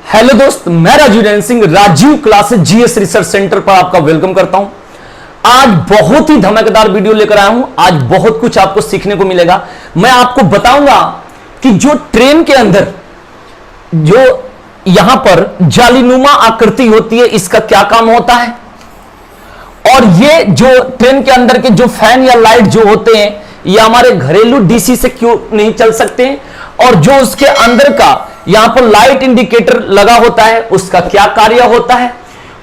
Hello दोस्त, मैं Rajeev Ranjan Singh Rajeev classes GS research centre पर आपका वेलकम करता हूं। आज बहुत ही धमाकेदार वीडियो लेकर आया हूं। आज बहुत कुछ आपको सीखने को मिलेगा। मैं आपको बताऊंगा कि जो ट्रेन के अंदर जो यहां पर जालीनुमा आकृति होती है, इसका क्या काम होता है, और ये जो ट्रेन के अंदर के जो फैन या लाइट जो होते हैं, ये हमारे घरेलू डीसी से क्यों नहीं चल सकते हैं, और जो उसके अंदर का यहां पर लाइट इंडिकेटर लगा होता है, उसका क्या कार्य होता है।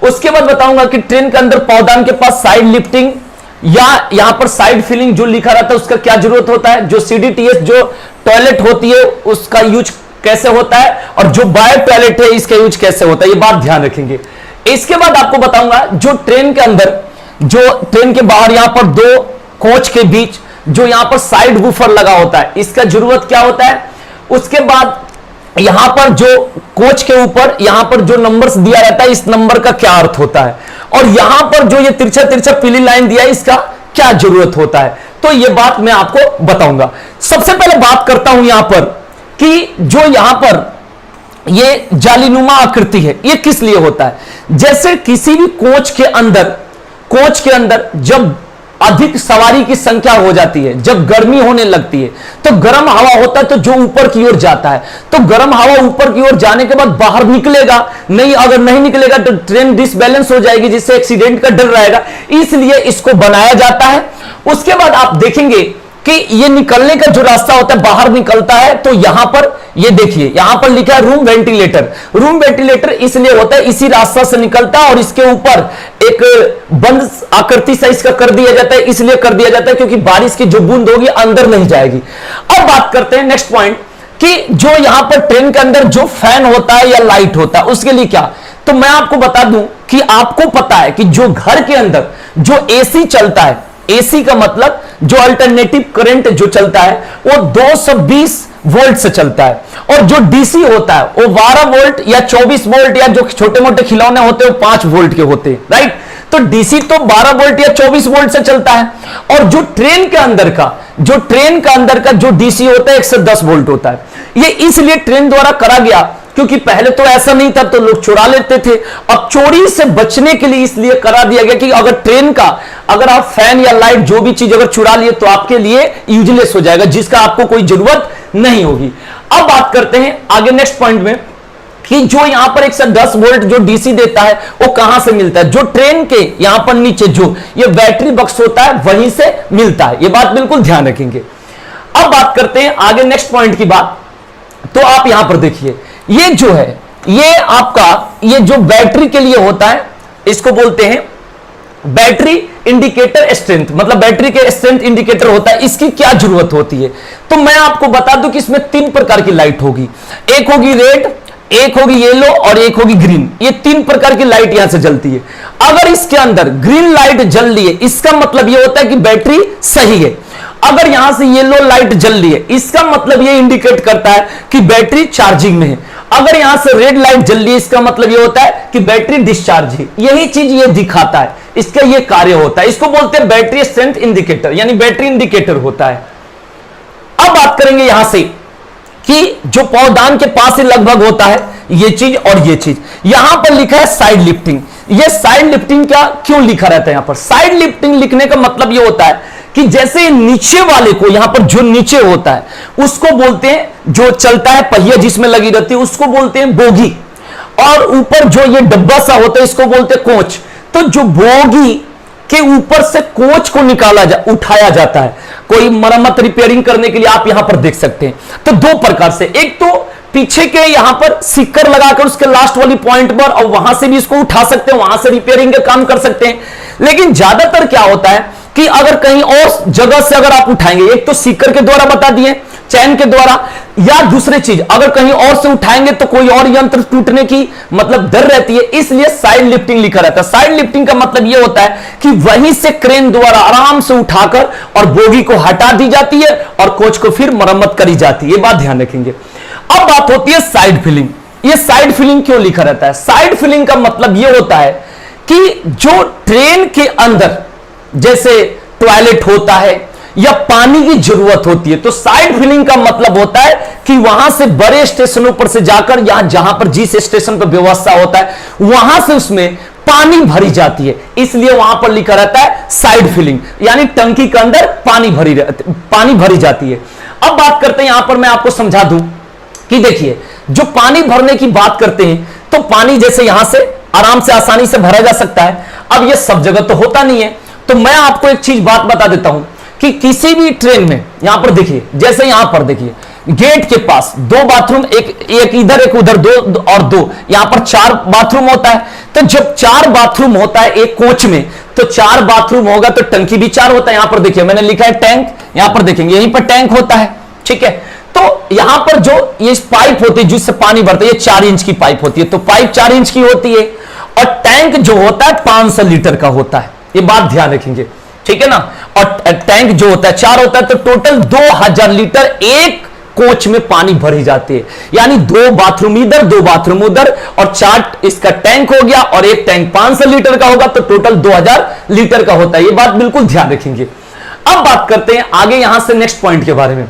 उसके बाद बताऊंगा कि ट्रेन के अंदर पौधान के पास साइड लिफ्टिंग या यहां पर साइड फिलिंग जो लिखा रहता है, उसका क्या जरूरत होता है। जो सीडीटीएस जो टॉयलेट होती है, उसका यूज कैसे होता है, और जो बायो टॉयलेट है, इसका यूज कैसे होता है, ये बात ध्यान रखेंगे। इसके बाद आपको बताऊंगा जो ट्रेन के अंदर, जो ट्रेन के बाहर यहां पर दो कोच के बीच जो यहां पर साइड वूफर लगा होता है, इसका जरूरत क्या होता है। उसके बाद यहां पर जो कोच के ऊपर यहां पर जो नंबर्स दिया रहता है, इस नंबर का क्या अर्थ होता है, और यहां पर जो ये तिरछा तिरछा पीली लाइन दिया है, इसका क्या जरूरत होता है। तो ये बात मैं आपको बताऊंगा। सबसे पहले बात करता हूं यहां पर कि जो यहां पर ये जालीनुमा आकृति है, ये किस लिए होता है। जैसे किसी भी कोच के अंदर जब अधिक सवारी की संख्या हो जाती है, जब गर्मी होने लगती है, तो गर्म हवा होता है, तो जो ऊपर की ओर जाता है, तो गर्म हवा ऊपर की ओर जाने के बाद बाहर निकलेगा नहीं, अगर नहीं निकलेगा तो ट्रेन डिसबैलेंस हो जाएगी, जिससे एक्सीडेंट का डर रहेगा। इसलिए इसको बनाया जाता है। उसके बाद आप देखेंगे कि ये निकलने का जो रास्ता होता है, बाहर निकलता है, तो यहां पर ये देखिए, यहां पर लिखा है रूम वेंटिलेटर। रूम वेंटिलेटर इसलिए होता है, इसी रास्ता से निकलता है, और इसके ऊपर एक बंद आकृति से इसका कर दिया जाता है। इसलिए कर दिया जाता है क्योंकि बारिश की जो बूंद होगी अंदर नहीं जाएगी। अब बात करते हैं नेक्स्ट पॉइंट कि जो यहां पर ट्रेन के अंदर जो फैन होता है या लाइट होता है, उसके लिए क्या। तो मैं आपको बता दूं कि आपको पता है कि जो घर के अंदर जो एसी चलता है, एसी का मतलब जो अल्टरनेटिव करंट जो चलता है, वो 220 वोल्ट से चलता है, और जो डीसी होता है वो 12 वोल्ट या 24 वोल्ट, या जो छोटे मोटे खिलौने होते हैं वो 5 वोल्ट के होते हैं, राइट। तो डीसी तो 12 वोल्ट या 24 वोल्ट से चलता है, और जो ट्रेन के अंदर का जो डीसी होता है 110 वोल्ट होता है। ये इसलिए ट्रेन द्वारा करा गया क्योंकि पहले तो ऐसा नहीं था, तो लोग चुरा लेते थे। अब चोरी से बचने के लिए इसलिए करा दिया गया कि अगर ट्रेन का, अगर आप फैन या लाइट जो भी चीज अगर चुरा लिए तो आपके लिए यूजलेस हो जाएगा, जिसका आपको कोई जरूरत नहीं होगी। अब बात करते हैं आगे नेक्स्ट पॉइंट में कि जो यहां पर 110 वोल्ट जो डीसी देता है, वो कहां से मिलता है। जो ट्रेन के यहां पर नीचे जो ये बैटरी बक्स होता है, वहीं से मिलता है। ये बात बिल्कुल ध्यान रखेंगे। अब बात करते हैं आगे नेक्स्ट पॉइंट की बात। तो आप यहां पर देखिए, ये जो है, ये आपका ये जो बैटरी के लिए होता है, इसको बोलते हैं बैटरी इंडिकेटर स्ट्रेंथ, मतलब बैटरी के स्ट्रेंथ इंडिकेटर होता है। इसकी क्या जरूरत होती है, तो मैं आपको बता दूं कि इसमें 3 प्रकार की लाइट होगी। एक होगी रेड, एक होगी येलो, और एक होगी ग्रीन। ये 3 प्रकार की लाइट यहां से जलती है। अगर इसके अंदर ग्रीन लाइट जल रही है, इसका मतलब यह होता है कि बैटरी सही है। अगर यहां से येलो लाइट जल रही है, इसका मतलब यह इंडिकेट करता है कि बैटरी चार्जिंग में है। अगर यहां से रेड लाइट जल रही है, इसका मतलब यह होता है कि बैटरी डिस्चार्ज है। यही चीज ये दिखाता है, इसका यह कार्य होता है। इसको बोलते हैं बैटरी स्ट्रेंथ इंडिकेटर, यानी बैटरी इंडिकेटर होता है। अब बात करेंगे यहां से कि जो पौधान के पास से लगभग होता है ये चीज और ये चीज। यहां पर लिखा है साइड लिफ्टिंग। ये साइड लिफ्टिंग क्या क्यों लिखा रहता है यहां पर। साइड लिफ्टिंग लिखने का मतलब ये होता है कि जैसे नीचे वाले को, यहां पर जो नीचे होता है उसको बोलते हैं, जो चलता है पहिया जिसमें लगी रहती है, उसको बोलते हैं बोगी, और ऊपर जो ये डब्बा सा होता है इसको बोलते हैं कोच। तो जो बोगी के ऊपर से कोच को उठाया जाता है, कोई मरम्मत रिपेयरिंग करने के लिए आप यहां पर देख सकते हैं। तो 2 प्रकार से, एक तो पीछे के यहां पर सिक्कर लगाकर उसके लास्ट वाली पॉइंट पर, और वहां से भी इसको उठा सकते हैं, वहां से रिपेयरिंग का काम कर सकते हैं। लेकिन ज्यादातर क्या होता है कि अगर कहीं और जगह से अगर आप उठाएंगे, एक तो सीकर के द्वारा बता दिए, चैन के द्वारा, या दूसरी चीज अगर कहीं और से उठाएंगे तो कोई और यंत्र टूटने की मतलब डर रहती है, इसलिए साइड लिफ्टिंग लिखा रहता है। साइड लिफ्टिंग का मतलब यह होता है कि वहीं से क्रेन द्वारा आराम से उठाकर और बोगी को हटा दी जाती है, और कोच को फिर मरम्मत करी जाती है। ये बात ध्यान रखेंगे। अब बात होती है साइड फिलिंग। ये साइड फिलिंग क्यों लिखा रहता है। साइड फिलिंग का मतलब यह होता है कि जो ट्रेन के अंदर जैसे टॉयलेट होता है या पानी की जरूरत होती है, तो साइड फिलिंग का मतलब होता है कि वहां से बड़े स्टेशनों पर से जाकर यहां जहां पर जिस स्टेशन पर व्यवस्था होता है वहां से उसमें पानी भरी जाती है, इसलिए वहां पर लिखा रहता है साइड फिलिंग, यानी टंकी के अंदर पानी भरी जाती है। अब बात करते हैं, यहां पर मैं आपको समझा दूं कि देखिए जो पानी भरने की बात करते हैं तो पानी जैसे यहां से आराम से आसानी से भरा जा सकता है। अब यह सब जगह तो होता नहीं है, तो मैं आपको एक चीज बात बता देता हूं कि किसी भी ट्रेन में यहां पर देखिए, जैसे यहां पर देखिए गेट के पास 2 बाथरूम, एक इधर एक उधर, 2 और 2, यहां पर 4 बाथरूम होता है। तो जब 4 बाथरूम होता है एक कोच में, तो 4 बाथरूम होगा तो टंकी भी 4 होता है। यहां पर देखिए मैंने लिखा है टैंक, यहां पर देखेंगे यहीं पर टैंक होता है, ठीक है। तो यहां पर जो ये पाइप होती है जिससे पानी भरता है, ये 4 इंच की पाइप होती है, तो पाइप 4 इंच की होती है, और टैंक जो होता है 500 लीटर का होता है, ये बात ध्यान रखेंगे, ठीक है ना। और टैंक जो होता है 4 होता है, तो टोटल 2000 लीटर एक कोच में पानी भरी जाती है, यानी 2 बाथरूम इधर 2 बाथरूम उधर, और 4 इसका टैंक हो गया, और एक टैंक 500 लीटर का होगा, तो टोटल 2000 लीटर का होता है। ये बात बिल्कुल ध्यान रखेंगे। अब बात करते हैं आगे यहां से नेक्स्ट पॉइंट के बारे में।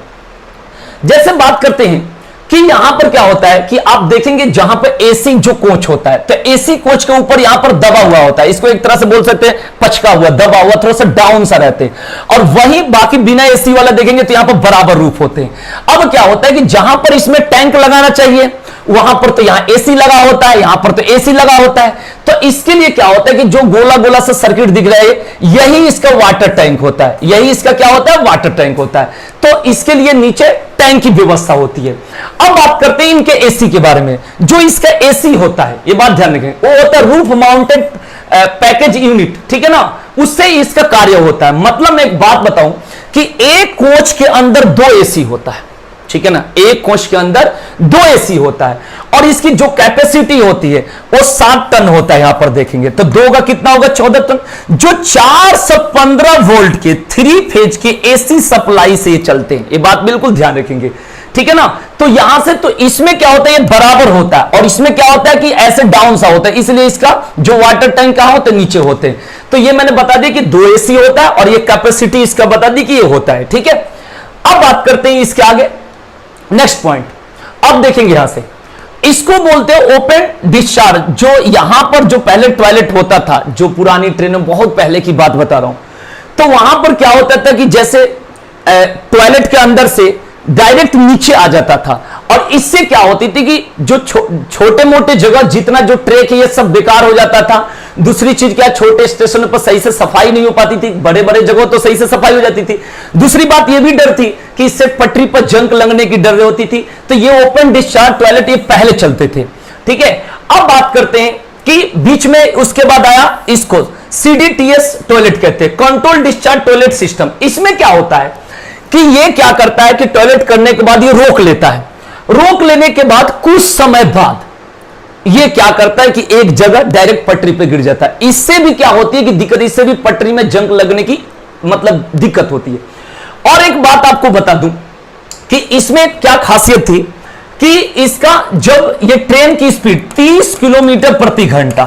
जैसे बात करते हैं कि यहां पर क्या होता है कि आप देखेंगे जहां पर एसी जो कोच होता है, तो एसी कोच के ऊपर यहां पर दबा हुआ होता है, इसको एक तरह से बोल सकते हैं पचका हुआ, दबा हुआ, थोड़ा सा डाउन सा रहते हैं, और वहीं बाकी बिना एसी वाला देखेंगे तो यहां पर बराबर रूप होते हैं। अब क्या होता है कि जहां पर इसमें टैंक लगाना चाहिए वहां पर तो यहां एसी लगा होता है, यहां पर तो एसी लगा होता है, तो इसके लिए क्या होता है कि जो गोला गोला सा सर्किट दिख रहा है यही इसका वाटर टैंक होता है, यही इसका क्या होता है, वाटर टैंक होता है। तो इसके लिए नीचे टैंक की व्यवस्था होती है। अब बात करते हैं इनके एसी के बारे में। जो इसका एसी होता है, ये बात ध्यान रखें, वो होता है रूफ माउंटेड पैकेज यूनिट, ठीक है ना, उससे इसका कार्य होता है। मतलब मैं एक बात बताऊं कि एक कोच के अंदर 2 एसी होता है, ठीक है ना, एक कोच के अंदर 2 एसी होता है, और इसकी जो कैपेसिटी होती है वो 7 टन होता है। यहां पर देखेंगे तो 2 का कितना होगा, 14 टन, जो 415 वोल्ट के 3 फेज के एसी सप्लाई से चलते हैं। ये बात बिल्कुल ध्यान रखेंगे, ठीक है ना। तो यहां से तो इसमें क्या होता है, ये बराबर होता है, और इसमें क्या होता है कि ऐसे डाउन सा होता है, इसलिए इसका जो वाटर टैंक कहां होते हैं, नीचे होते हैं। तो ये मैंने बता दिया कि 2 एसी होता है, और ये कैपेसिटी इसका बता दी कि ये होता है, ठीक है। अब बात करते हैं इसके आगे नेक्स्ट पॉइंट। अब देखेंगे यहां से, इसको बोलते हैं ओपन डिस्चार्ज। जो यहां पर जो पहले टॉयलेट होता था, जो पुरानी ट्रेनों, बहुत पहले की बात बता रहा हूं, तो वहां पर क्या होता था कि जैसे टॉयलेट के अंदर से डायरेक्ट नीचे आ जाता था, और इससे क्या होती थी कि जो छोटे मोटे जगह जितना जो ट्रैक है ये सब बेकार हो जाता था। दूसरी चीज क्या, छोटे स्टेशनों पर सही से सफाई नहीं हो पाती थी, बड़े बड़े जगहों तो सही से सफाई हो जाती थी। दूसरी बात ये भी डर थी कि इससे पटरी पर जंग लगने की डर होती थी। तो ये ओपन डिस्चार्ज टॉयलेट ये पहले चलते थे, ठीक है। अब बात करते हैं कि बीच में उसके बाद आया इसको सीडीटीएस टॉयलेट कहते हैं, कंट्रोल डिस्चार्ज टॉयलेट सिस्टम। इसमें क्या होता है कि ये क्या करता है कि टॉयलेट करने के बाद ये रोक लेता है, रोक लेने के बाद कुछ समय बाद ये क्या करता है कि एक जगह डायरेक्ट पटरी पे गिर जाता है। इससे भी क्या होती है कि दिक्कत, इससे भी पटरी में जंग लगने की मतलब दिक्कत होती है। और एक बात आपको बता दूं कि इसमें क्या खासियत थी कि इसका जब ये ट्रेन की स्पीड 30 किलोमीटर प्रति घंटा,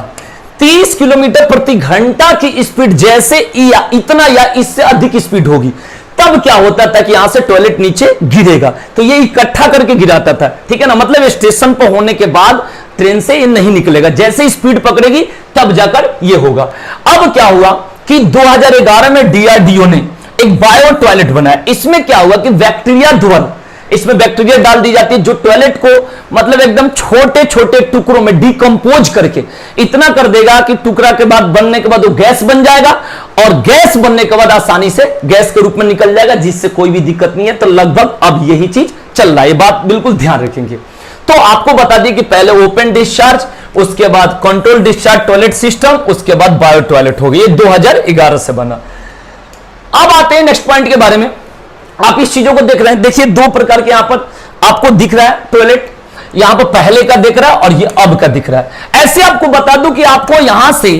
30 किलोमीटर प्रति घंटा की स्पीड जैसे या इतना या इससे अधिक स्पीड होगी, तब क्या होता था कि यहां से टॉयलेट नीचे गिरेगा, तो ये इकट्ठा करके गिराता था, ठीक है ना। मतलब स्टेशन पर होने के बाद ट्रेन से ये नहीं निकलेगा, जैसे स्पीड पकड़ेगी तब जाकर ये होगा। अब क्या हुआ कि 2011 में डीआरडीओ ने एक बायो टॉयलेट बनाया। इसमें क्या हुआ कि बैक्टीरिया ध्वन, इसमें बैक्टीरिया डाल दी जाती है जो टॉयलेट को मतलब एकदम छोटे छोटे टुकड़ों में डिकम्पोज करके इतना कर देगा कि टुकड़ा के बाद बनने के बाद वो गैस बन जाएगा, और गैस बनने के बाद आसानी से गैस के रूप में निकल जाएगा, जिससे कोई भी दिक्कत नहीं है। तो लगभग अब यही चीज चल रहा है, ये बात बिल्कुल ध्यान रखेंगे। तो आपको बता दें कि पहले ओपन डिस्चार्ज, उसके बाद कंट्रोल डिस्चार्ज टॉयलेट सिस्टम, उसके बाद बायो टॉयलेट हो गई, ये 2011 से बना। अब आते हैं नेक्स्ट पॉइंट के बारे में। आप इस चीजों को देख रहे हैं, देखिए 2 प्रकार के यहां पर आपको दिख रहा है टॉयलेट, यहां पर पहले का दिख रहा है और ये अब का दिख रहा है। ऐसे आपको बता दूं कि आपको यहां से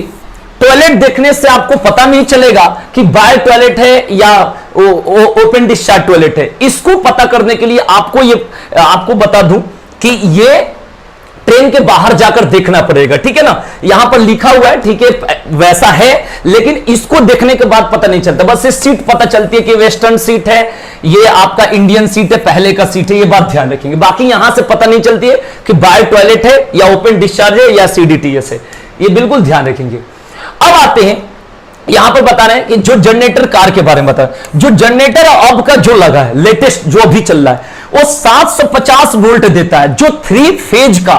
टॉयलेट देखने से आपको पता नहीं चलेगा कि बायो टॉयलेट है या ओपन डिस्चार्ज टॉयलेट है। इसको पता करने के लिए आपको बता दूं कि ये ट्रेन के बाहर जाकर देखना पड़ेगा, ठीक है ना। यहां पर लिखा हुआ है, ठीक है, वैसा है, लेकिन इसको देखने के बाद पता नहीं चलता, बस ये सीट पता चलती है कि वेस्टर्न सीट है, ये आपका इंडियन सीट है, पहले का सीट है, ये बात ध्यान रखेंगे। बाकी यहां से पता नहीं चलती है कि बायो टॉयलेट है या ओपन डिस्चार्ज है या सीडीटीएस है, ये बिल्कुल ध्यान रखेंगे। अब आते हैं, यहां पर बता रहे हैं कि जो जनरेटर कार के बारे में बता रहे हैं, जो जनरेटर अब का जो लगा है लेटेस्ट जो अभी चल रहा है वो 750 वोल्ट देता है, जो 3 फेज का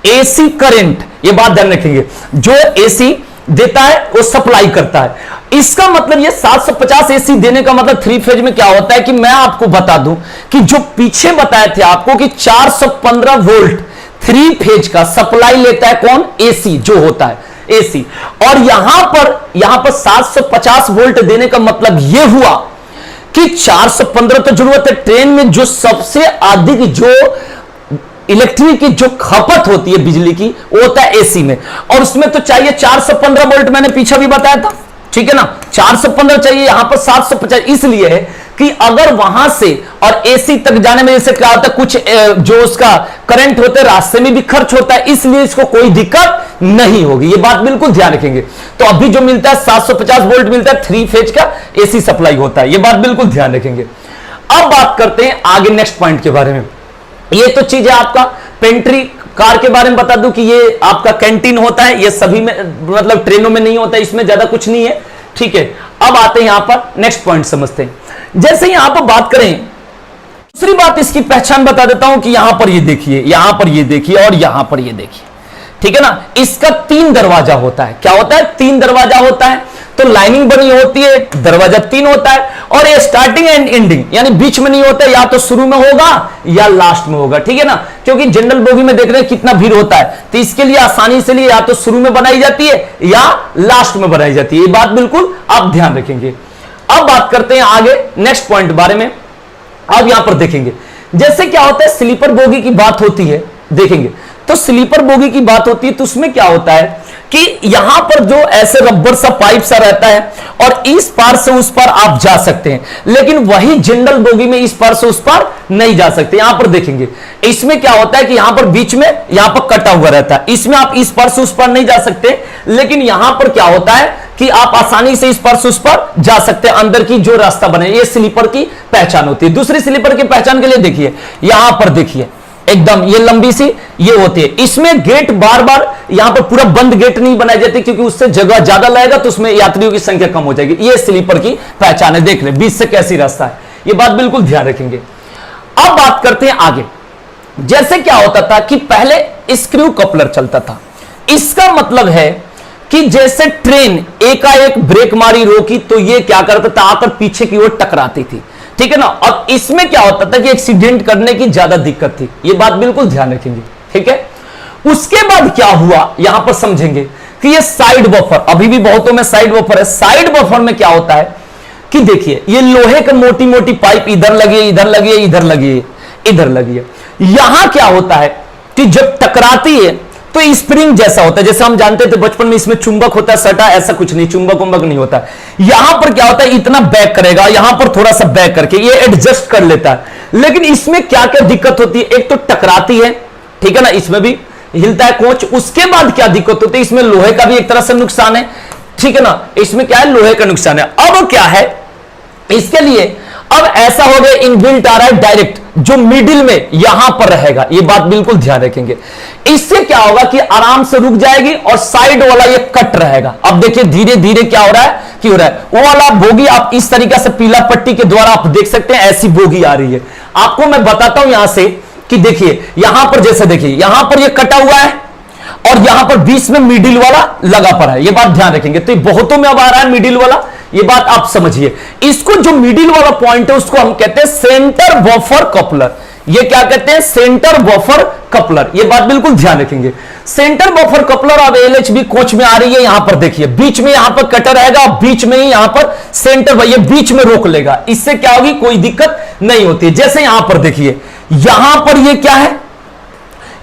एसी करंट, ये बात ध्यान रखेंगे, जो एसी देता है वो सप्लाई करता है। इसका मतलब ये 750 एसी देने का मतलब 3 फेज में क्या होता है कि मैं आपको बता दूं कि जो पीछे बताए थे आपको कि 415 वोल्ट 3 फेज का सप्लाई लेता है कौन, एसी जो होता है एसी, और यहां पर 750 वोल्ट देने का मतलब यह हुआ कि 415 तो जरूरत है, ट्रेन में जो सबसे अधिक जो इलेक्ट्रिक की जो खपत होती है बिजली की वो होता है एसी में, और उसमें तो चाहिए 415 वोल्ट, मैंने पीछे भी बताया था, ठीक है ना, 415 चाहिए, यहां पर 750 इसलिए है कि अगर वहां से और एसी तक जाने में जैसे क्या होता है, कुछ जो उसका करंट होता है रास्ते में भी खर्च होता है, इसलिए इसको कोई दिक्कत नहीं होगी, ये बात बिल्कुल ध्यान रखेंगे। तो अभी जो मिलता है 750 वोल्ट मिलता है, 3 फेज का एसी सप्लाई होता है, ये बात बिल्कुल ध्यान रखेंगे। अब बात करते हैं आगे नेक्स्ट पॉइंट के बारे में। ये तो चीज है आपका पेंट्री कार के बारे में बता दूं कि ये आपका कैंटीन होता है, ये सभी में मतलब ट्रेनों में नहीं होता है, इसमें ज्यादा कुछ नहीं है, ठीक है। अब आते हैं यहां पर नेक्स्ट पॉइंट समझते हैं। जैसे यहां पर बात करें, दूसरी बात इसकी पहचान बता देता हूं कि यहां पर ये देखिए, यहां पर ये देखिए और यहां पर ये देखिए, ठीक है ना। इसका 3 दरवाजा होता है, क्या होता है, 3 दरवाजा होता है, तो लाइनिंग बनी होती है, दरवाजा 3 होता है, और ये स्टार्टिंग एंड एंडिंग यानी बीच में नहीं होता, या तो शुरू में होगा या लास्ट में होगा, ठीक है ना। क्योंकि जनरल बोगी में देख रहे हैं कितना भीड़ होता है, तो इसके लिए आसानी से लिए या तो शुरू में बनाई जाती है या लास्ट में बनाई जाती है, ये बात बिल्कुल आप ध्यान रखेंगे। अब बात करते हैं आगे नेक्स्ट पॉइंट बारे में। अब यहां पर देखेंगे जैसे क्या होता है, स्लीपर बोगी की बात होती है, देखेंगे तो स्लीपर बोगी की बात होती है, तो उसमें क्या होता है कि यहां पर जो ऐसे रबर सा पाइप सा रहता है और इस पार से उस पार आप जा सकते हैं, लेकिन वही जनरल बोगी में इस पार से उस पार नहीं जा सकते। यहां पर देखेंगे इसमें क्या होता है कि यहां पर बीच में यहां पर कटा हुआ रहता है, इसमें आप इस पार से उस पार नहीं जा सकते, लेकिन यहां पर क्या होता है कि आप आसानी से इस पार से उस पार जा सकते हैं, अंदर की जो रास्ता बने, ये स्लीपर की पहचान होती है। दूसरी स्लीपर की पहचान के लिए देखिए, यहां पर देखिए एकदम ये लंबी सी ये होती है, इसमें गेट बार बार यहां पर पूरा बंद गेट नहीं बनाई जाती, क्योंकि उससे जगह ज्यादा लगेगा तो उसमें यात्रियों की संख्या कम हो जाएगी। ये स्लीपर की पहचान है, देख ले बीच से कैसी रास्ता है, ये बात बिल्कुल ध्यान रखेंगे। अब बात करते हैं आगे। जैसे क्या होता था कि पहले स्क्रू कपलर चलता था, इसका मतलब है कि जैसे ट्रेन एकाएक ब्रेक मारी रोकी तो ये क्या करता था, आकर पीछे की ओर टकराती थी, ठीक है ना। और इसमें क्या होता था कि एक्सीडेंट करने की ज्यादा दिक्कत थी, ये बात बिल्कुल ध्यान रखेंगे, ठीक है। उसके बाद क्या हुआ यहां पर समझेंगे कि ये साइड बफर, अभी भी बहुतों में साइड बफर है। साइड बफर में क्या होता है कि देखिए ये लोहे की मोटी मोटी पाइप इधर लगी है, इधर लगी है, इधर लगी है, इधर लगी है। यहां क्या होता है कि जब टकराती है तो स्प्रिंग जैसा होता है, जैसे हम जानते थे बचपन में इसमें चुंबक होता है सटा, ऐसा कुछ नहीं, चुंबक उंबक नहीं होता। यहां पर क्या होता है, इतना बैक करेगा, यहां पर थोड़ा सा बैक करके ये एडजस्ट कर लेता है। लेकिन इसमें क्या क्या दिक्कत होती है, एक तो टकराती है, ठीक है ना, इसमें भी हिलता है कोच। उसके बाद क्या दिक्कत होती है, इसमें लोहे का भी एक तरह से नुकसान है, ठीक है ना, इसमें क्या है, लोहे का नुकसान है। अब क्या है इसके लिए, अब ऐसा हो गया इनबिल्ट आ रहा है डायरेक्ट, जो मिडिल में यहां पर रहेगा, ये बात बिल्कुल ध्यान रखेंगे। इससे क्या होगा कि आराम से रुक जाएगी और साइड वाला ये कट रहेगा। अब देखिए धीरे धीरे क्या हो रहा है कि हो रहा है, वो वाला बोगी आप इस तरीके से पीला पट्टी के द्वारा आप देख सकते हैं, ऐसी बोगी आ रही है। आपको मैं बताता हूं यहां से कि देखिए यहां पर, जैसे देखिए यहां पर ये कटा हुआ है और यहां पर बीच में मिडिल वाला लगा पड़ा है, ये बात ध्यान रखेंगे। तो बहुतों में अब आ रहा है मिडिल वाला, ये बात आप समझिए। इसको जो मिडिल वाला पॉइंट है उसको हम कहते हैं सेंटर बफर कपलर। ये क्या कहते हैं, सेंटर बफर कपलर, ये बात बिल्कुल ध्यान रखेंगे। सेंटर बफर कपलर अब एलएचबी कोच में आ रही है, यहां पर देखिए बीच में यहां पर कटर रहेगा, बीच में ही यहां पर सेंटर, ये बीच में रोक लेगा, इससे क्या होगी, कोई दिक्कत नहीं होती है। जैसे यहां पर देखिए, यहां पर ये क्या है,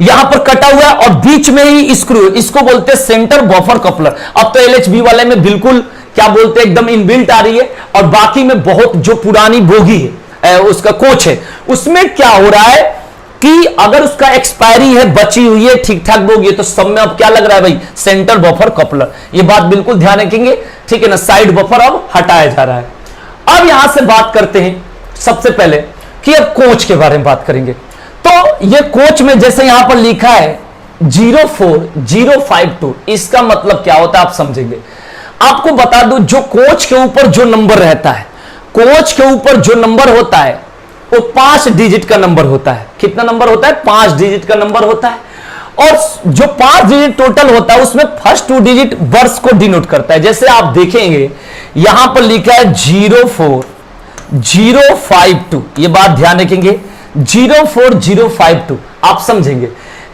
यहां पर कटा हुआ है और बीच में ही स्क्रू, इसको बोलते हैं सेंटर बफर कपलर। अब तो एलएचबी वाले में बिल्कुल क्या बोलते हैं, एकदम इनबिल्ट आ रही है। और बाकी में बहुत जो पुरानी बोगी है उसका कोच है, उसमें क्या हो रहा है कि अगर उसका एक्सपायरी है, बची हुई है, ठीक ठाक बोगी है, तो सब में अब क्या लग रहा है भाई, सेंटर बफर कपलर। ये बात बिल्कुल ध्यान रखेंगे, ठीक है ना। साइड बफर अब हटाया जा रहा है। अब यहां से बात करते हैं सबसे पहले कि अब कोच के बारे में बात करेंगे। तो ये कोच में जैसे यहां पर लिखा है 04052, इसका मतलब क्या होता है आप समझेंगे। आपको बता दूं, जो कोच के ऊपर जो नंबर रहता है, कोच के ऊपर जो नंबर होता है वो 5 डिजिट का नंबर होता है। कितना नंबर होता है? 5 डिजिट का नंबर होता है। और जो 5 डिजिट टोटल होता है उसमें फर्स्ट 2 डिजिट वर्ष को डिनोट करता है। जैसे आप देखेंगे यहां पर लिखा है 04052, ये बात ध्यान रखेंगे, 04052 आप समझेंगे।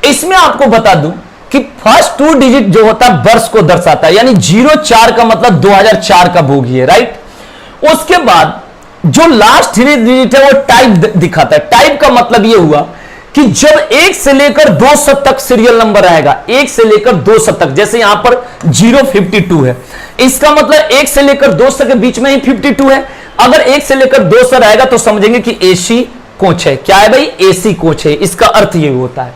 इसमें आपको बता दूं कि फर्स्ट 2 डिजिट जो होता है वर्ष को दर्शाता है, यानी 04 का मतलब 2004 का बोगी है, राइट। उसके बाद जो लास्ट 3 डिजिट है वो टाइप दिखाता है। टाइप का मतलब ये हुआ कि जब 1 से लेकर 200 तक सीरियल नंबर आएगा, 1 से लेकर 200 तक, जैसे यहां पर 052 है, इसका मतलब 1 से लेकर 200 के बीच में ही 52 है। अगर 1 से लेकर 200 रहेगा तो समझेंगे कि एसी कोच है। क्या है भाई? एसी कोच है, इसका अर्थ ये होता है।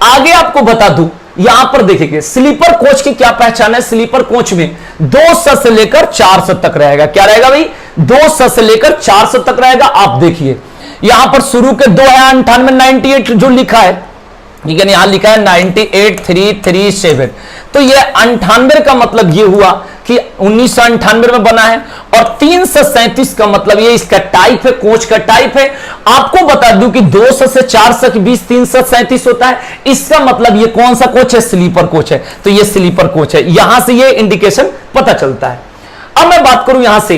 आगे आपको बता दूं, यहां पर देखिए स्लीपर कोच की क्या पहचान है। स्लीपर कोच में 200 से लेकर 400 तक रहेगा। क्या रहेगा भाई? 200 से लेकर 400 तक रहेगा। आप देखिए यहां पर शुरू के 2 है 98, 98 जो लिखा है, ठीक है, यहां लिखा है 98337। तो ये 98 का मतलब ये हुआ कि 1998 में बना है। और 337 का मतलब ये इसका टाइप है, कोच का टाइप है। आपको बता दूं कि 200 से 400 के बीच 337 होता है, इसका मतलब ये कौन सा कोच है? स्लीपर कोच है। तो ये स्लीपर कोच है, यहां से ये इंडिकेशन पता चलता है। अब मैं बात करूं यहां से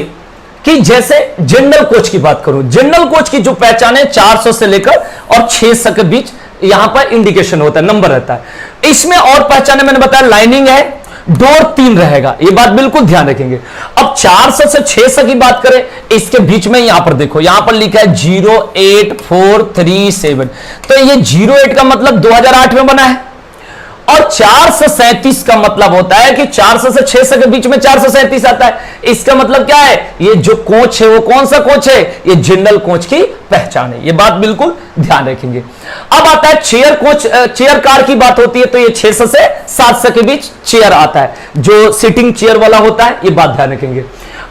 कि जैसे जनरल कोच की बात करूं, जनरल कोच की जो पहचान है 400 से लेकर और 600 के बीच यहां पर इंडिकेशन होता है, नंबर रहता है। इसमें और पहचान है, मैंने बताया लाइनिंग है, डोर 3 रहेगा, ये बात बिल्कुल ध्यान रखेंगे। अब 400 से 600 की बात करें, इसके बीच में यहां पर देखो, यहां पर लिखा है 08437। तो ये 08 का मतलब 2008 में बना है। और 437 का मतलब होता है कि 400 से 600 के बीच में 437 आता है। इसका मतलब क्या है? ये जो कोच है वो कौन सा कोच है? ये जनरल कोच की पहचान है, ये बात बिल्कुल ध्यान रखेंगे। अब आता है चेयर कोच, चेयर कार की बात होती है तो ये 600 से 700 के बीच चेयर आता है, जो सिटिंग चेयर वाला होता है, ये बात ध्यान रखेंगे।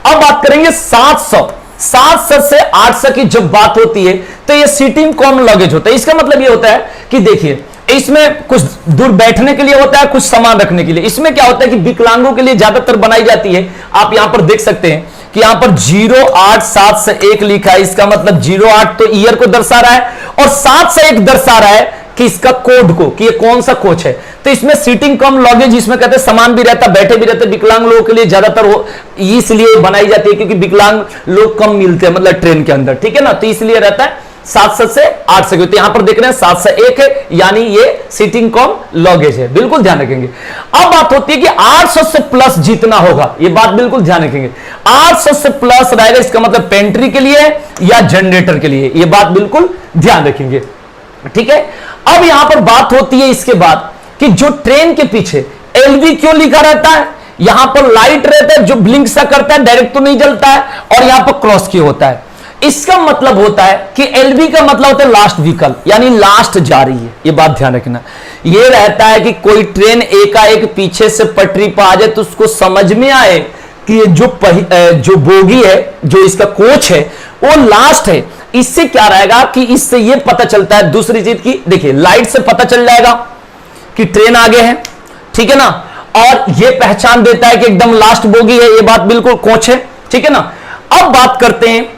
अब बात करेंगे 700 से 800 की जब बात होती है तो ये सिटिंग कॉमन लगेज होता है। इसका मतलब ये होता है कि देखिए इसमें कुछ दूर बैठने के लिए होता है, कुछ सामान रखने के लिए। इसमें क्या होता है कि विकलांगों के लिए ज्यादातर बनाई जाती है। आप यहां पर देख सकते हैं कि यहां पर 087 से 1 लिखा है, इसका मतलब 08 तो ईयर को दर्शा रहा है और 7 से 1 दर्शा रहा है कि इसका कोड को, कि ये कौन सा कोच है। तो इसमें सीटिंग कम लगेज, इसमें कहते हैं सामान भी रहता है, बैठे भी रहते हैं। विकलांग लोगों के लिए ज्यादातर हो इसलिए बनाई जाती है क्योंकि विकलांग लोग कम मिलते हैं, मतलब ट्रेन के अंदर, ठीक है ना। तो इसलिए रहता है 700 से 800 की। तो यहां पर देख रहे हैं 7 से 1 है, यानी ये सीटिंग कम लगेज है, बिल्कुल ध्यान रखेंगे। अब बात होती है कि 800 से प्लस जितना होगा, ये बात बिल्कुल ध्यान रखेंगे। 800 से प्लस रहेगा, इसका मतलब पेंट्री के लिए या जनरेटर के लिए, ये बात बिल्कुल ध्यान रखेंगे, ठीक है। अब यहां पर बात होती है इसके बाद कि जो ट्रेन के पीछे एलवी क्यों लिखा रहता है, यहां पर लाइट रहता है जो ब्लिंक सा करता है, डायरेक्ट तो नहीं जलता है, और यहां पर क्रॉस क्यों होता है। इसका मतलब होता है कि एलबी का मतलब होता है लास्ट व्हीकल, यानी लास्ट जा रही है, ये बात ध्यान रखना। ये रहता है कि कोई ट्रेन एकाएक पीछे से पटरी पर आ जाए तो उसको समझ में आए कि ये जो बोगी है, जो इसका कोच है वो लास्ट है। इससे क्या रहेगा कि इससे ये पता चलता है दूसरी चीज की, देखिए लाइट से पता चल जाएगा कि ट्रेन आगे है, ठीक है ना। और ये पहचान देता है कि एकदम लास्ट बोगी है, ये बात बिल्कुल कोच है, ठीक है ना। अब बात करते हैं,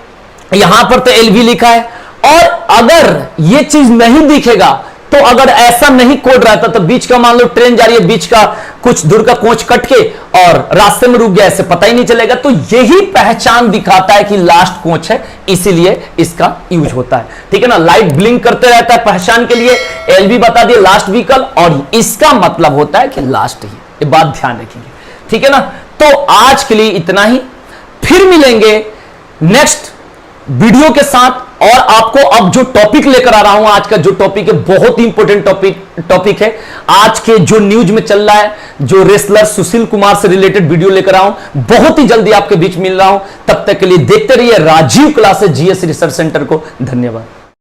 यहां पर तो एलवी लिखा है, और अगर ये चीज नहीं दिखेगा तो अगर ऐसा नहीं कोड रहता तो बीच का मान लो ट्रेन जा रही है, बीच का कुछ दूर का कोच कट के और रास्ते में रुक गया, ऐसे पता ही नहीं चलेगा। तो यही पहचान दिखाता है कि लास्ट कोच है, इसीलिए इसका यूज होता है, ठीक है ना। लाइट ब्लिंक करते रहता है पहचान के लिए, एलवी बता दिए लास्ट व्हीकल, और इसका मतलब होता है कि लास्ट ही, ये बात ध्यान रखेंगे, ठीक है ना। तो आज के लिए इतना ही, फिर मिलेंगे नेक्स्ट वीडियो के साथ। और आपको अब जो टॉपिक लेकर आ रहा हूं, आज का जो टॉपिक है बहुत ही इंपॉर्टेंट टॉपिक है। आज के जो न्यूज में चल रहा है, जो रेसलर सुशील कुमार से रिलेटेड वीडियो लेकर आऊं, बहुत ही जल्दी आपके बीच मिल रहा हूं। तब तक के लिए देखते रहिए Rajeev classes GS research centre को। धन्यवाद।